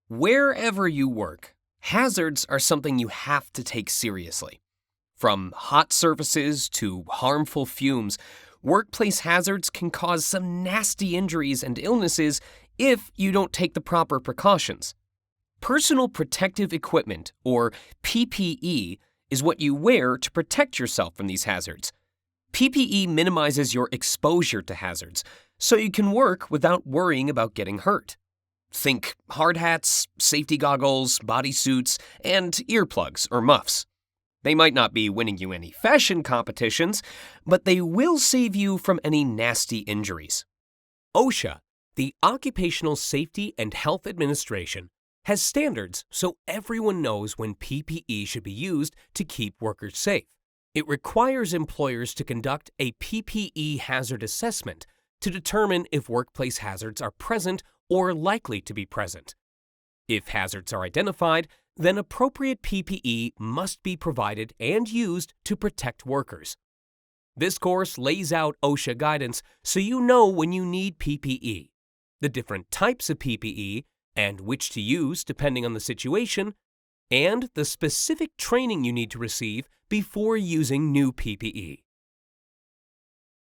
Wherever you work, hazards are something you have to take seriously. From hot surfaces to harmful fumes, workplace hazards can cause some nasty injuries and illnesses if you don't take the proper precautions. Personal protective equipment, or PPE, is what you wear to protect yourself from these hazards. PPE minimizes your exposure to hazards, so you can work without worrying about getting hurt. Think hard hats, safety goggles, bodysuits, and earplugs or muffs. They might not be winning you any fashion competitions, but they will save you from any nasty injuries. OSHA, the Occupational Safety and Health Administration, has standards so everyone knows when PPE should be used to keep workers safe. It requires employers to conduct a PPE hazard assessment to determine if workplace hazards are present or likely to be present. If hazards are identified, then appropriate PPE must be provided and used to protect workers. This course lays out OSHA guidance so you know when you need PPE, the different types of PPE and which to use depending on the situation, and the specific training you need to receive before using new PPE.